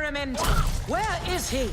experiment. Where is he?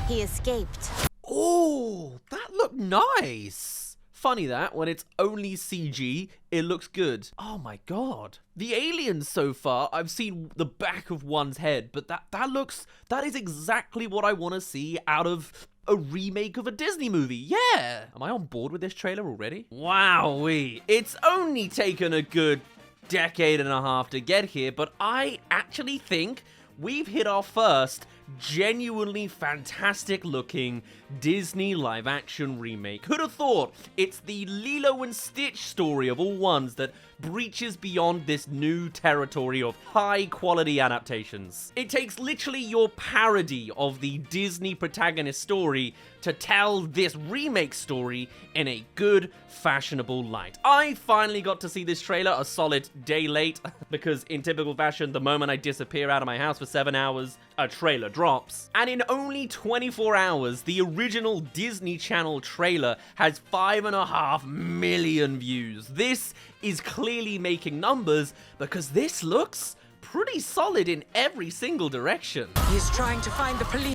He escaped. Oh, that looked nice. Funny that, when it's only CG, it looks good. Oh my god. The aliens so far, I've seen the back of one's head, but that is exactly what I want to see out of a remake of a Disney movie. Yeah. Am I on board with this trailer already? Wowee. It's only taken a good decade and a half to get here, but I actually think we've hit our first genuinely fantastic looking Disney live action remake. Who'd have thought? It's the Lilo and Stitch story of all ones that breaches beyond this new territory of high quality adaptations. It takes literally your parody of the Disney protagonist story to tell this remake story in a good, fashionable light. I finally got to see this trailer a solid day late because in typical fashion, the moment I disappear out of my house for 7 hours, a trailer drops. And in only 24 hours, the original Disney Channel trailer has 5.5 million views. This is clearly making numbers because this looks pretty solid in every single direction. He's trying to find the police.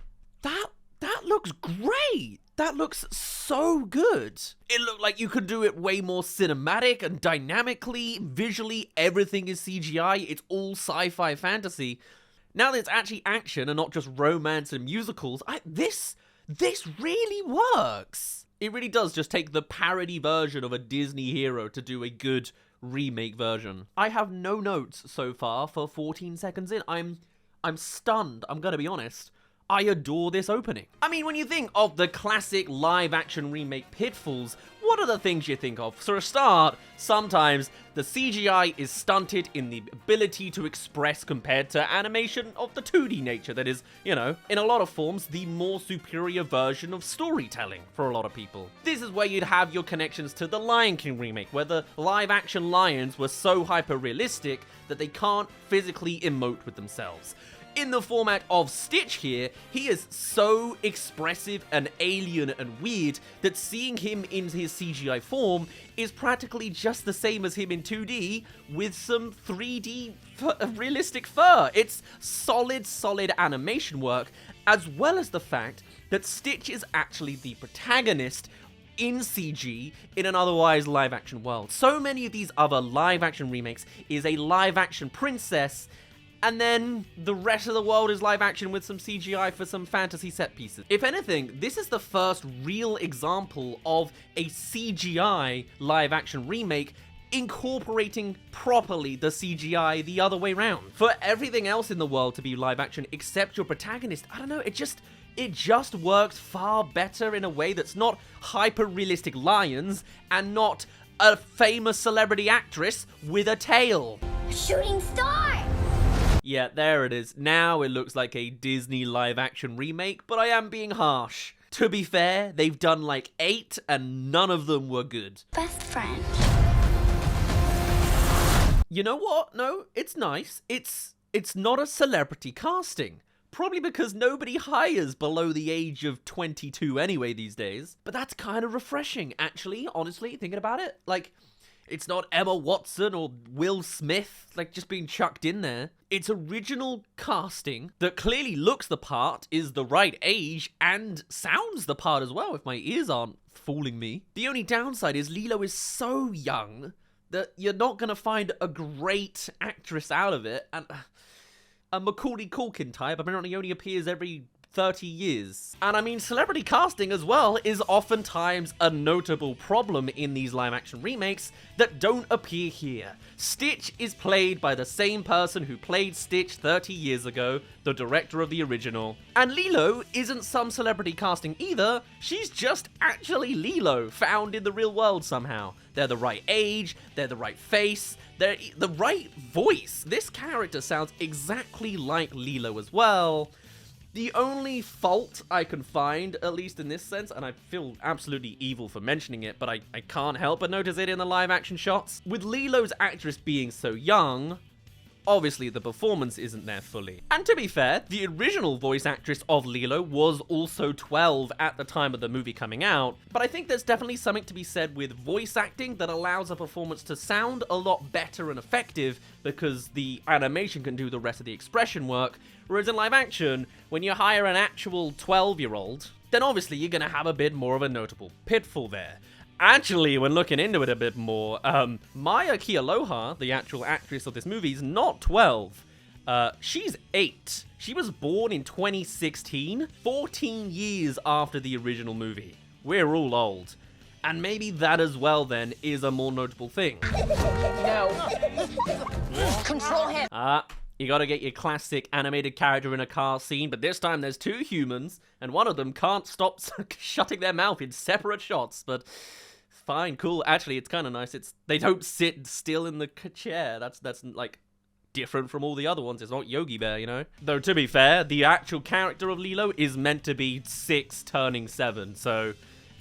That looks great. That looks so good. It looked like you could do it way more cinematic and dynamically. Visually, everything is CGI. It's all sci-fi fantasy. Now that it's actually action and not just romance and musicals, this really works. It really does just take the parody version of a Disney hero to do a good remake version. I have no notes so far for 14 seconds in. I'm stunned, I'm gonna be honest. I adore this opening. I mean, when you think of the classic live-action remake pitfalls, what are the things you think of? For a start, sometimes the CGI is stunted in the ability to express compared to animation of the 2D nature that is, you know, in a lot of forms, the more superior version of storytelling for a lot of people. This is where you'd have your connections to the Lion King remake, where the live-action lions were so hyper-realistic that they can't physically emote with themselves. In the format of Stitch here, he is so expressive and alien and weird that seeing him in his CGI form is practically just the same as him in 2D with some 3D realistic fur. It's solid animation work, as well as the fact that Stitch is actually the protagonist in CG in an otherwise live-action world. So many of these other live-action remakes is a live-action princess, and then the rest of the world is live action with some CGI for some fantasy set pieces. If anything, this is the first real example of a CGI live action remake incorporating properly the CGI the other way around. For everything else in the world to be live action except your protagonist, I don't know, it just works far better in a way that's not hyper-realistic lions and not a famous celebrity actress with a tail. A shooting star! Yeah, there it is. Now it looks like a Disney live-action remake, but I am being harsh. To be fair, they've done like 8 and none of them were good. Best friend. You know what? No, it's nice. It's not a celebrity casting. Probably because nobody hires below the age of 22 anyway these days. But that's kind of refreshing, actually, honestly, thinking about it. Like, it's not Emma Watson or Will Smith, like, just being chucked in there. It's original casting that clearly looks the part, is the right age, and sounds the part as well, if my ears aren't fooling me. The only downside is Lilo is so young that you're not going to find a great actress out of it, and a Macaulay Culkin type apparently only appears every 30 years. And I mean, celebrity casting as well is oftentimes a notable problem in these live-action remakes that don't appear here. Stitch is played by the same person who played Stitch 30 years ago, the director of the original. And Lilo isn't some celebrity casting either, she's just actually Lilo, found in the real world somehow. They're the right age, they're the right face, they're the right voice. This character sounds exactly like Lilo as well. The only fault I can find, at least in this sense, and I feel absolutely evil for mentioning it, but I can't help but notice it in the live action shots. With Lilo's actress being so young, obviously the performance isn't there fully. And to be fair, the original voice actress of Lilo was also 12 at the time of the movie coming out, but I think there's definitely something to be said with voice acting that allows a performance to sound a lot better and effective because the animation can do the rest of the expression work, whereas in live action, when you hire an actual 12-year-old, then obviously you're gonna have a bit more of a notable pitfall there. Actually, when looking into it a bit more, Maya Kealoha, the actual actress of this movie, is not 12. She's 8. She was born in 2016, 14 years after the original movie. We're all old. And maybe that as well, then, is a more notable thing. No. Control him. You gotta get your classic animated character in a car scene, but this time there's 2 humans, and one of them can't stop shutting their mouth in separate shots, but fine, cool. Actually, it's kind of nice. They don't sit still in the chair. That's like different from all the other ones. It's not Yogi Bear, you know? Though, to be fair, the actual character of Lilo is meant to be 6 turning 7, so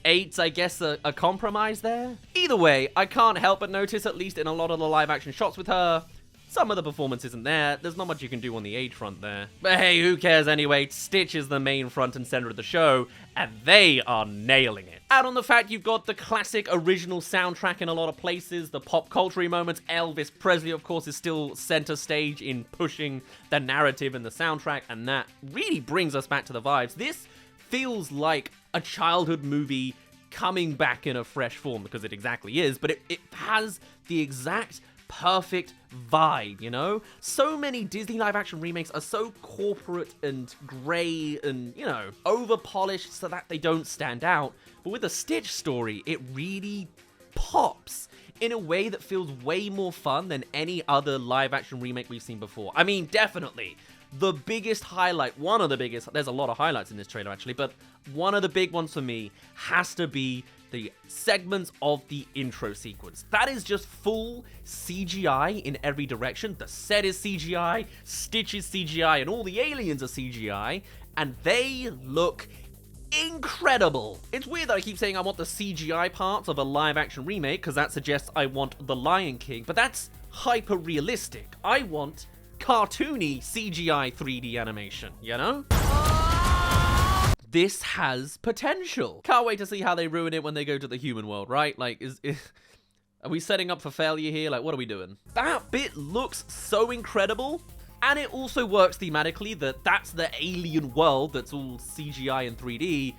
8's, I guess, a compromise there. Either way, I can't help but notice, at least in a lot of the live action shots with her, some of the performance isn't there. There's not much you can do on the age front there. But hey, who cares anyway? Stitch is the main front and center of the show, and they are nailing it. Add on the fact you've got the classic original soundtrack in a lot of places, the pop culture moments. Elvis Presley, of course, is still center stage in pushing the narrative and the soundtrack, and that really brings us back to the vibes. This feels like a childhood movie coming back in a fresh form, because it exactly is, but it has the exact perfect vibe, you know? So many Disney live-action remakes are so corporate and grey and, you know, over-polished so that they don't stand out. But with the Stitch story, it really pops in a way that feels way more fun than any other live-action remake we've seen before. I mean, definitely. The biggest highlight, one of the biggest, there's a lot of highlights in this trailer actually, but one of the big ones for me has to be the segments of the intro sequence. That is just full CGI in every direction. The set is CGI, Stitch is CGI, and all the aliens are CGI, and they look incredible. It's weird that I keep saying I want the CGI parts of a live-action remake, because that suggests I want The Lion King, but that's hyper-realistic. I want cartoony CGI 3D animation, you know? This has potential. Can't wait to see how they ruin it when they go to the human world, right? Like, are we setting up for failure here? Like, what are we doing? That bit looks so incredible, and it also works thematically that that's the alien world that's all CGI and 3D,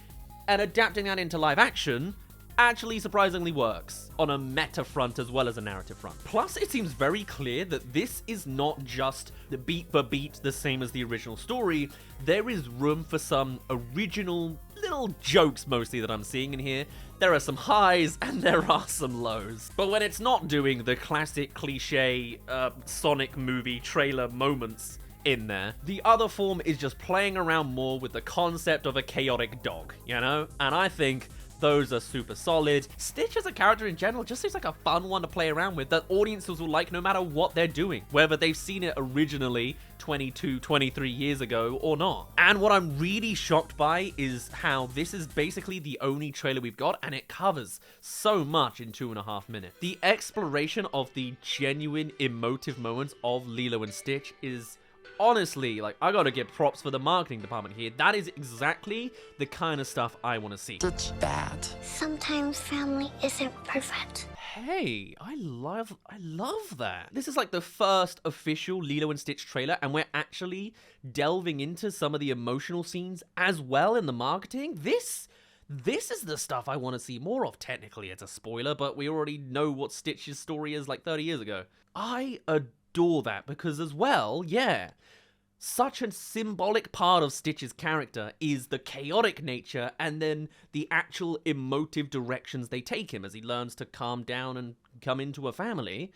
and adapting that into live action actually surprisingly works on a meta front as well as a narrative front. Plus, it seems very clear that this is not just the beat for beat the same as the original story. There is room for some original little jokes mostly that I'm seeing in here. There are some highs and there are some lows. But when it's not doing the classic cliche Sonic movie trailer moments in there, the other form is just playing around more with the concept of a chaotic dog, you know? And I think those are super solid. Stitch as a character in general just seems like a fun one to play around with that audiences will like no matter what they're doing, whether they've seen it originally 22, 23 years ago or not. And what I'm really shocked by is how this is basically the only trailer we've got, and it covers so much in 2.5 minutes. The exploration of the genuine emotive moments of Lilo and Stitch is honestly, like, I gotta give props for the marketing department here. That is exactly the kind of stuff I want to see. It's bad. Sometimes family isn't perfect. Hey, I love that. This is like the first official Lilo and Stitch trailer, and we're actually delving into some of the emotional scenes as well in the marketing. This is the stuff I want to see more of. Technically, it's a spoiler, but we already know what Stitch's story is like 30 years ago. I adore that because as well, yeah, such a symbolic part of Stitch's character is the chaotic nature and then the actual emotive directions they take him as he learns to calm down and come into a family.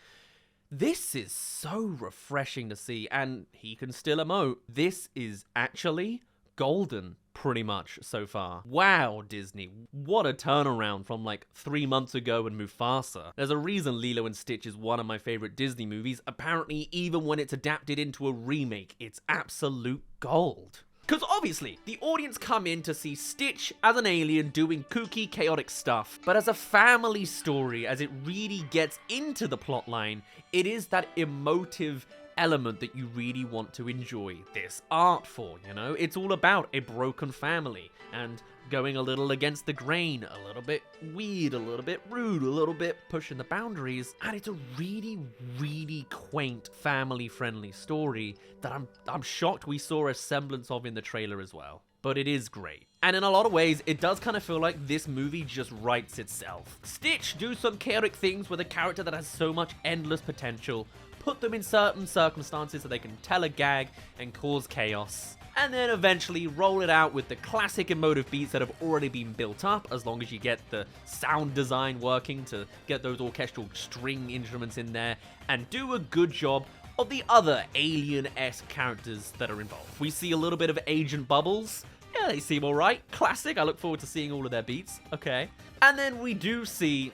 This is so refreshing to see, and he can still emote. This is actually golden, pretty much, so far. Wow, Disney. What a turnaround from like 3 months ago and Mufasa. There's a reason Lilo and Stitch is one of my favorite Disney movies. Apparently, even when it's adapted into a remake, it's absolute gold. Because obviously, the audience come in to see Stitch as an alien doing kooky, chaotic stuff. But as a family story, as it really gets into the plotline, it is that emotive element that you really want to enjoy this art for, you know? It's all about a broken family and going a little against the grain, a little bit weird, a little bit rude, a little bit pushing the boundaries, and it's a really, really quaint, family-friendly story that I'm shocked we saw a semblance of in the trailer as well. But it is great. And in a lot of ways, it does kind of feel like this movie just writes itself. Stitch do some chaotic things with a character that has so much endless potential, put them in certain circumstances so they can tell a gag and cause chaos, and then eventually roll it out with the classic emotive beats that have already been built up, as long as you get the sound design working to get those orchestral string instruments in there, and do a good job of the other alien-esque characters that are involved. We see a little bit of Agent Bubbles. Yeah, they seem alright. Classic. I look forward to seeing all of their beats. Okay. And then we do see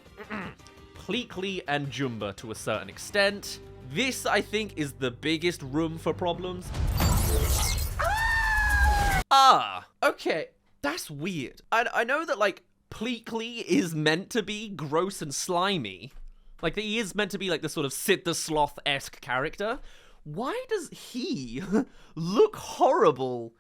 Pleakley and Jumba to a certain extent. This, I think, is the biggest room for problems. Okay. That's weird. I know that, like, Pleakley is meant to be gross and slimy. Like, he is meant to be, like, the sort of Sid the Sloth-esque character. Why does he look horrible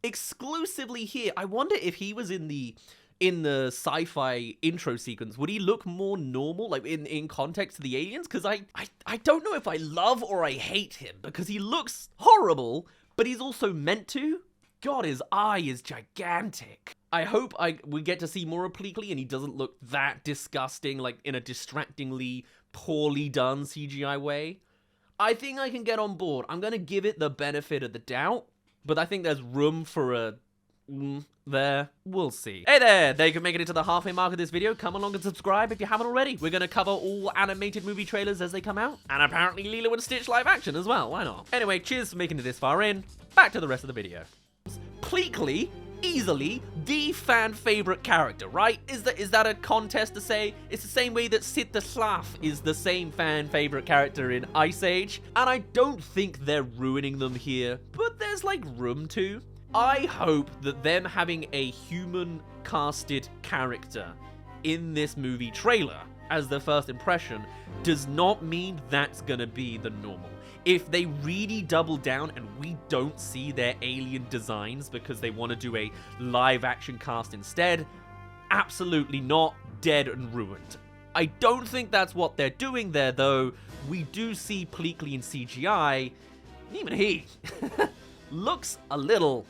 exclusively here? I wonder if he was in the sci-fi intro sequence, would he look more normal, like in context to the aliens? Because I don't know if I love or I hate him, because he looks horrible, but he's also meant to. God, his eye is gigantic. I hope we get to see more of Pleakley and he doesn't look that disgusting, like in a distractingly poorly done CGI way. I think I can get on board. I'm going to give it the benefit of the doubt, but I think there's room for a there. We'll see. Hey there you can make it into the halfway mark of this video. Come along and subscribe if you haven't already. We're going to cover all animated movie trailers as they come out, and apparently Lilo and Stitch live action as well. Why not? Anyway, cheers for making it this far in. Back to the rest of the video. Pleakley, easily the fan favorite character, right? Is that a contest to say? It's the same way that Sid the Sloth is the same fan favorite character in Ice Age, and I don't think they're ruining them here, but there's like room to. I hope that them having a human casted character in this movie trailer as their first impression does not mean that's gonna be the normal. If they really double down and we don't see their alien designs because they want to do a live action cast instead, absolutely not. Dead and ruined. I don't think that's what they're doing there, though. We do see Pleakley in CGI, and even he looks a little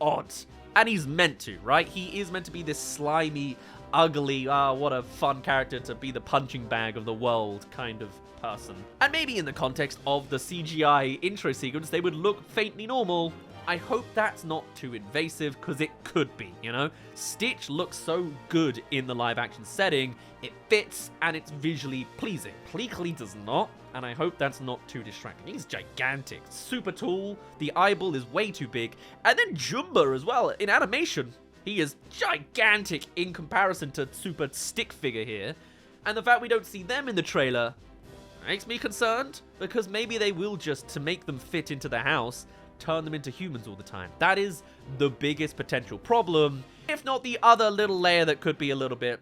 odd. And he's meant to, right? He is meant to be this slimy, ugly, what a fun character to be the punching bag of the world kind of person. And maybe in the context of the CGI intro sequence, they would look faintly normal. I hope that's not too invasive, because it could be, you know? Stitch looks so good in the live action setting, it fits, and it's visually pleasing. Pleakley does not, and I hope that's not too distracting. He's gigantic, super tall, the eyeball is way too big, and then Jumba as well, in animation. He is gigantic in comparison to super stick figure here, and the fact we don't see them in the trailer makes me concerned, because maybe they will, just to make them fit into the house, turn them into humans all the time. That is the biggest potential problem, if not the other little layer that could be a little bit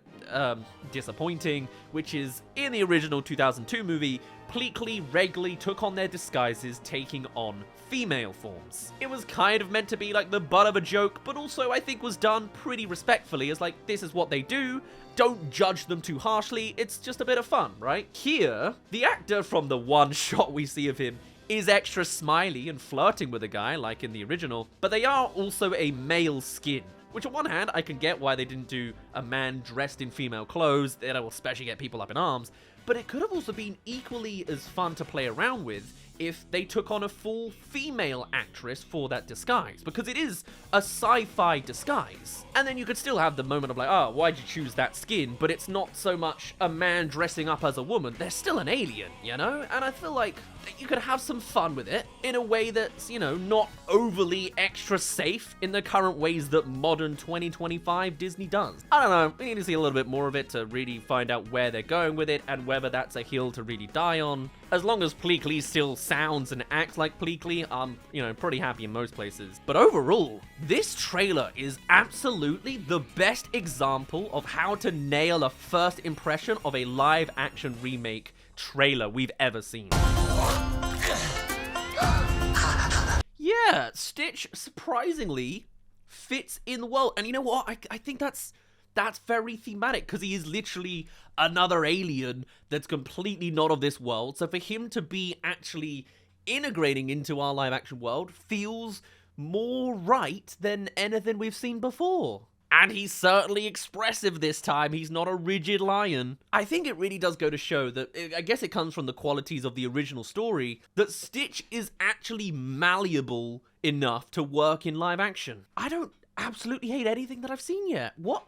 disappointing, which is in the original 2002 movie, Pleakley regularly took on their disguises, taking on female forms. It was kind of meant to be like the butt of a joke, but also I think was done pretty respectfully, as like, this is what they do, don't judge them too harshly, it's just a bit of fun, right? Here, the actor from the one shot we see of him is extra smiley and flirting with a guy like in the original, but they are also a male skin, which on one hand I can get why they didn't do a man dressed in female clothes, that will especially get people up in arms, but it could have also been equally as fun to play around with if they took on a full female actress for that disguise, because it is a sci-fi disguise. And then you could still have the moment of like, oh, why'd you choose that skin? But it's not so much a man dressing up as a woman, they're still an alien, you know? And I feel like you could have some fun with it in a way that's, you know, not overly extra safe in the current ways that modern 2025 Disney does. I don't know, we need to see a little bit more of it to really find out where they're going with it and whether that's a hill to really die on. As long as Pleakley still sounds and acts like Pleakley, I'm, you know, pretty happy in most places. But overall, this trailer is absolutely the best example of how to nail a first impression of a live action remake trailer we've ever seen. yeah, Stitch surprisingly fits in the world. And you know what? I think that's very thematic, because he is literally another alien that's completely not of this world. So for him to be actually integrating into our live action world feels more right than anything we've seen before. And he's certainly expressive this time. He's not a rigid lion. I think it really does go to show that, I guess it comes from the qualities of the original story, that Stitch is actually malleable enough to work in live action. I don't absolutely hate anything that I've seen yet. What?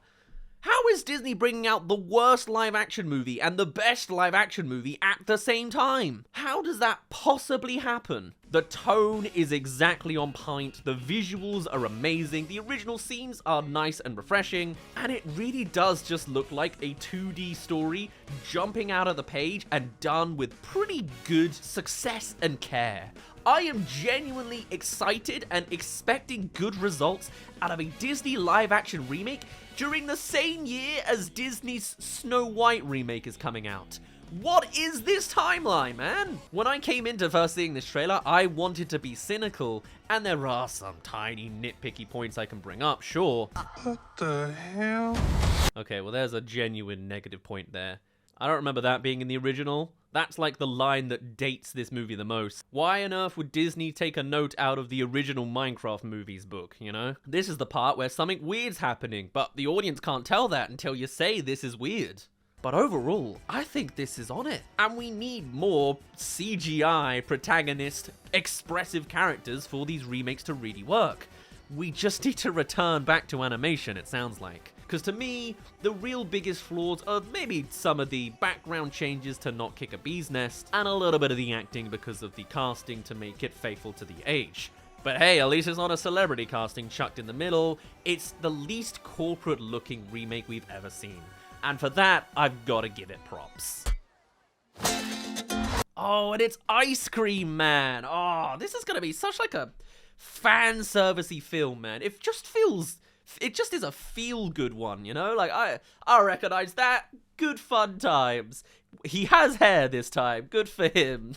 How is Disney bringing out the worst live action movie and the best live action movie at the same time? How does that possibly happen? The tone is exactly on point, the visuals are amazing, the original scenes are nice and refreshing, and it really does just look like a 2D story jumping out of the page and done with pretty good success and care. I am genuinely excited and expecting good results out of a Disney live-action remake during the same year as Disney's Snow White remake is coming out. What is this timeline, man? When I came into first seeing this trailer, I wanted to be cynical, and there are some tiny nitpicky points I can bring up, sure. What the hell? Okay, well there's a genuine negative point there. I don't remember that being in the original. That's like the line that dates this movie the most. Why on earth would Disney take a note out of the original Minecraft movies book, you know? This is the part where something weird's happening, but the audience can't tell that until you say this is weird. But overall, I think this is on it. And we need more CGI protagonist, expressive characters for these remakes to really work. We just need to return back to animation, it sounds like. Because to me, the real biggest flaws are maybe some of the background changes to not kick a bee's nest, and a little bit of the acting because of the casting to make it faithful to the age. But hey, at least it's not a celebrity casting chucked in the middle. It's the least corporate looking remake we've ever seen. And for that, I've got to give it props. Oh, and it's Ice Cream Man. Oh, this is going to be such like a fan servicey film, man. It just is a feel-good one, you know? Like, I recognize that. Good fun times. He has hair this time. Good for him.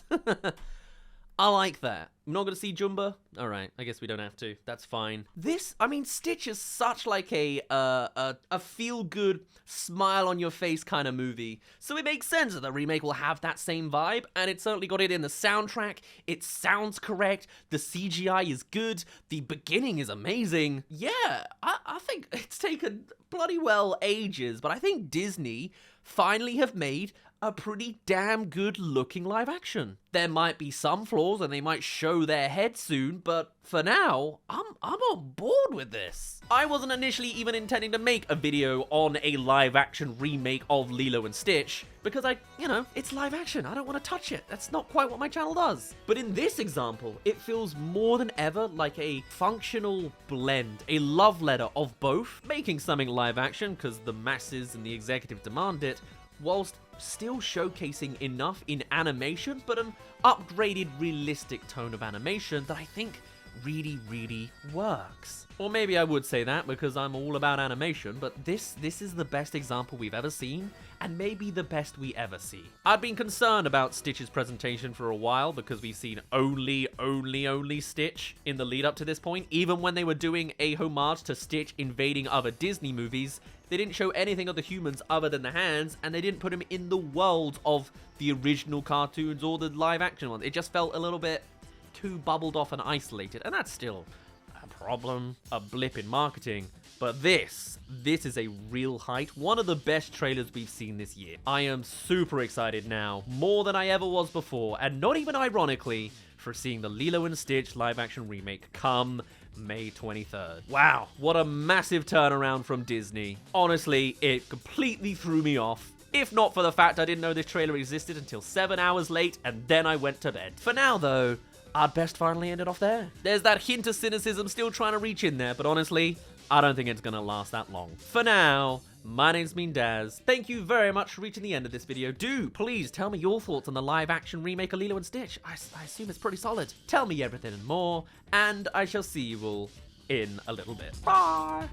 I like that. I'm not going to see Jumba? Alright, I guess we don't have to. That's fine. This, I mean, Stitch is such like a feel-good, smile-on-your-face kind of movie. So it makes sense that the remake will have that same vibe, and it certainly got it in the soundtrack. It sounds correct. The CGI is good. The beginning is amazing. Yeah, I think it's taken bloody well ages, but I think Disney finally have made a pretty damn good looking live action. There might be some flaws and they might show their head soon, but for now, I'm on board with this. I wasn't initially even intending to make a video on a live action remake of Lilo and Stitch, because it's live action, I don't want to touch it. That's not quite what my channel does. But in this example, it feels more than ever like a functional blend, a love letter of both, making something live action because the masses and the executive demand it, whilst still showcasing enough in animation, but an upgraded, realistic tone of animation that I think really, really works. Or maybe I would say that because I'm all about animation, but this is the best example we've ever seen, and maybe the best we ever see. I'd been concerned about Stitch's presentation for a while because we've seen only Stitch in the lead up to this point. Even when they were doing a homage to Stitch invading other Disney movies, they didn't show anything of the humans other than the hands, and they didn't put him in the world of the original cartoons or the live action ones. It just felt a little bit too bubbled off and isolated, and that's still a problem, a blip in marketing. But this is a real height, one of the best trailers we've seen this year. I am super excited now, more than I ever was before, and not even ironically, for seeing the Lilo and Stitch live action remake come May 23rd. Wow, what a massive turnaround from Disney. Honestly, it completely threw me off. If not for the fact I didn't know this trailer existed until 7 hours late, and then I went to bed. For now though, I'd best finally end it off there. There's that hint of cynicism still trying to reach in there, but honestly, I don't think it's gonna last that long. For now, my name's been Daz. Thank you very much for reaching the end of this video. Do please tell me your thoughts on the live action remake of Lilo and Stitch. I assume it's pretty solid. Tell me everything and more, and I shall see you all in a little bit. Bye!